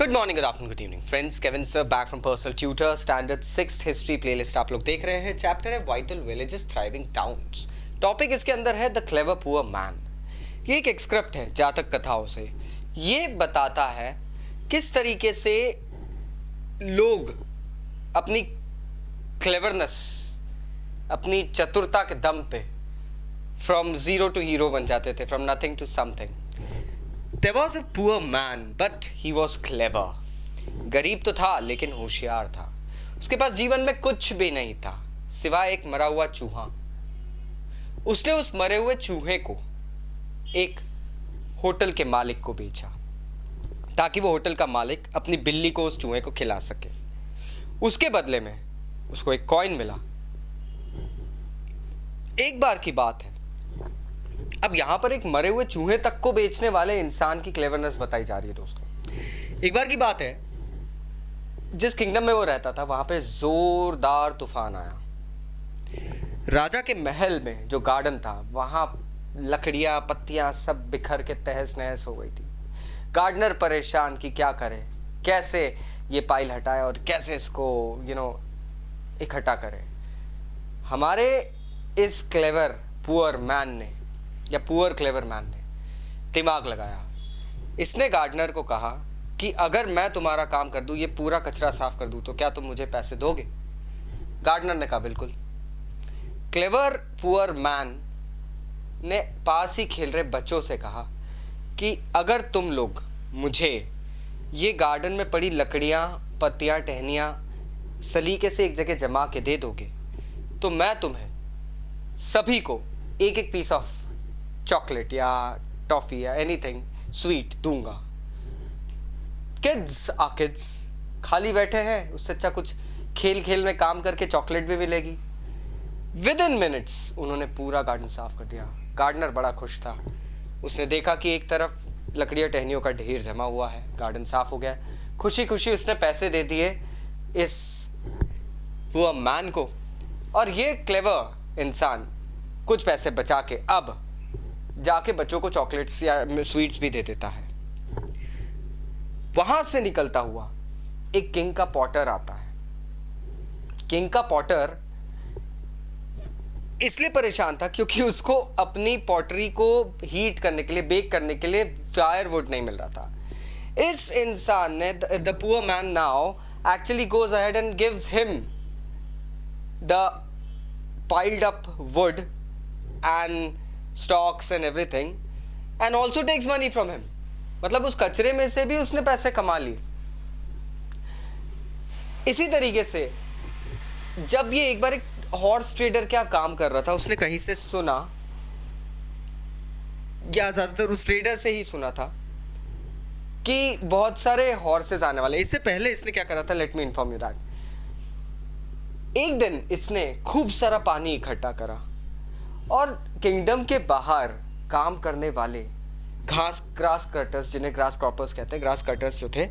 Good morning, good afternoon, good evening friends. Kevin sir back from personal tutor standard 6th history playlist आप लोग देख रहे हैं। Chapter है vital villages thriving towns. Topic इसके अंदर है द क्लेवर पुअर मैन। ये एक एक्सक्रिप्ट है जातक कथाओं से। ये बताता है किस तरीके से लोग अपनी क्लेवरनेस, अपनी चतुरता के दम पे फ्रॉम जीरो टू हीरो बन जाते थे, from nothing to something. There was a poor man, but he was clever. गरीब तो था लेकिन होशियार था। उसके पास जीवन में कुछ भी नहीं था सिवाय एक मरा हुआ चूहा। उसने उस मरे हुए चूहे को एक होटल के मालिक को बेचा ताकि वो होटल का मालिक अपनी बिल्ली को उस चूहे को खिला सके। उसके बदले में उसको एक कॉइन मिला। एक बार की बात है, अब यहां पर एक मरे हुए चूहे तक को बेचने वाले इंसान की क्लेवरनेस बताई जा रही है दोस्तों। एक बार की बात है, जिस किंगडम में वो रहता था वहां पे जोरदार तूफान आया। राजा के महल में जो गार्डन था वहां लकड़ियां, पत्तियां सब बिखर के तहस नहस हो गई थी। गार्डनर परेशान कि क्या करे, कैसे ये पाइल हटाए और कैसे इसको इकट्ठा करे। हमारे इस क्लेवर पुअर मैन ने या पुअर क्लेवर मैन ने दिमाग लगाया। इसने गार्डनर को कहा कि अगर मैं तुम्हारा काम कर दूं, ये पूरा कचरा साफ कर दूं, तो क्या तुम मुझे पैसे दोगे? गार्डनर ने कहा बिल्कुल। क्लेवर पुअर मैन ने पास ही खेल रहे बच्चों से कहा कि अगर तुम लोग मुझे ये गार्डन में पड़ी लकड़ियां, पत्तियां, टहनियां सलीके से एक जगह जमा के दे दोगे तो मैं तुम्हें सभी को एक एक पीस ऑफ चॉकलेट या टॉफी या एनीथिंग स्वीट दूंगा। किड्स खाली बैठे हैं, उससे अच्छा कुछ खेल खेल में काम करके चॉकलेट भी मिलेगी। विद इन मिनट्स उन्होंने पूरा गार्डन साफ कर दिया। गार्डनर बड़ा खुश था। उसने देखा कि एक तरफ लकड़ियां टहनियों का ढेर जमा हुआ है, गार्डन साफ हो गया। खुशी खुशी उसने पैसे दे दिए इस पुअर मैन को, और ये क्लेवर इंसान कुछ पैसे बचा के अब जाके बच्चों को चॉकलेट्स या स्वीट्स भी दे देता है। वहां से निकलता हुआ एक किंग का पॉटर आता है। किंग का पॉटर इसलिए परेशान था क्योंकि उसको अपनी पॉटरी को हीट करने के लिए, बेक करने के लिए फायरवुड नहीं मिल रहा था। इस इंसान ने, the poor man now actually goes ahead and gives him the piled up wood and stocks and everything and also takes money from him। मतलब उस कचरे में से भी उसने पैसे कमा लिए। इसी तरीके से जब ये एक बार एक हॉर्स ट्रेडर क्या काम कर रहा था, उसने कहीं से सुना, या ज्यादातर उस ट्रेडर से ही सुना था कि बहुत सारे हॉर्सेस आने वाले। इससे पहले इसने क्या करा था, let me inform you that. एक दिन इसने खूब सारा पानी इकट्ठा करा और किंगडम के बाहर काम करने वाले ग्रास कटर्स, जिन्हें ग्रास क्रॉपर्स कहते हैं, ग्रास कटर्स जो थे,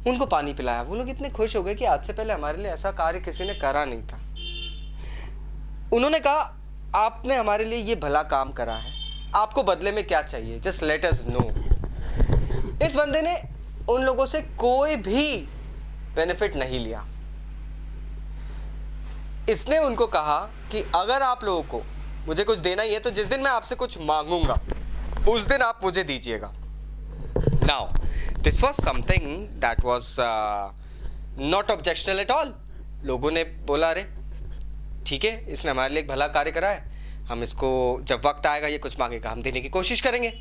उनको पानी पिलाया। वो लोग इतने खुश हो गए कि आज से पहले हमारे लिए ऐसा कार्य किसी ने करा नहीं था। उन्होंने कहा आपने हमारे लिए ये भला काम करा है, आपको बदले में क्या चाहिए, जस्ट लेट अस नो। इस बंदे ने उन लोगों से कोई भी बेनिफिट नहीं लिया। इसने उनको कहा कि अगर आप लोगों को मुझे कुछ देना ही है तो जिस दिन मैं आपसे कुछ मांगूंगा उस दिन आप मुझे दीजिएगा। Now this was something that was not objectional at all. लोगों ने बोला अरे ठीक है, इसने हमारे लिए एक भला कार्य करा है, हम इसको जब वक्त आएगा ये कुछ मांगेगा हम देने की कोशिश करेंगे।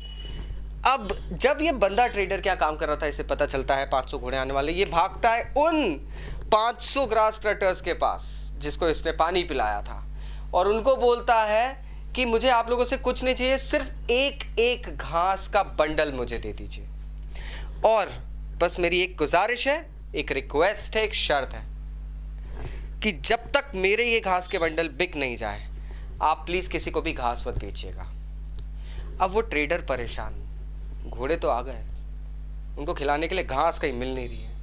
अब जब ये बंदा ट्रेडर क्या काम कर रहा था, इसे पता चलता है 500 घोड़े आने वाले। ये भागता है उन 500 ग्रास कटर्स के पास जिसको इसने पानी पिलाया था और उनको बोलता है कि मुझे आप लोगों से कुछ नहीं चाहिए, सिर्फ एक एक घास का बंडल मुझे दे दीजिए, और बस मेरी एक गुजारिश है, एक रिक्वेस्ट है, एक शर्त है कि जब तक मेरे ये घास के बंडल बिक नहीं जाए आप प्लीज किसी को भी घास मत बेचिएगा। अब वो ट्रेडर परेशान, घोड़े तो आ गए, उनको खिलाने के लिए घास कहीं मिल नहीं रही है।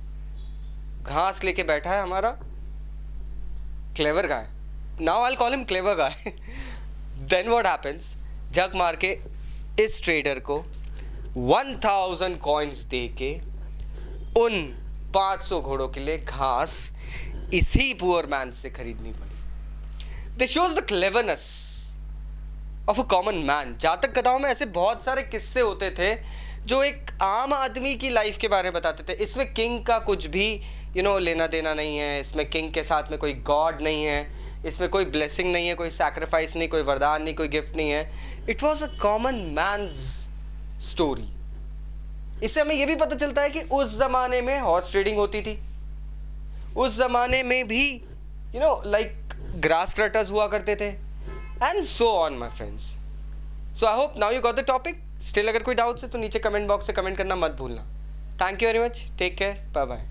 घास लेके बैठा है हमारा clever guy. Now I call him clever guy. Then what happens, jug मार के इस ट्रेडर को 1000 कॉइन्स दे के उन 500 घोड़ों के लिए घास इसी पुअर मैन से खरीदनी पड़ी। This shows the cleverness of a common man. जातक कथाओं में ऐसे बहुत सारे किस्से होते थे जो एक आम आदमी की लाइफ के बारे में बताते थे। इसमें किंग का कुछ भी लेना देना नहीं है, इसमें किंग के साथ में कोई गॉड नहीं है, इसमें कोई ब्लेसिंग नहीं है, कोई सैक्रिफाइस नहीं, कोई वरदान नहीं, कोई गिफ्ट नहीं है। It was a common man's story. इससे हमें यह भी पता चलता है कि उस जमाने में हॉर्स ट्रेडिंग होती थी, उस जमाने में भी लाइक ग्रास कटर्स हुआ करते थे, and so on my friends. So I hope now you got the topic. Still अगर कोई डाउट्स है तो नीचे कमेंट बॉक्स से कमेंट करना मत भूलना। Thank you very much, take care, bye bye.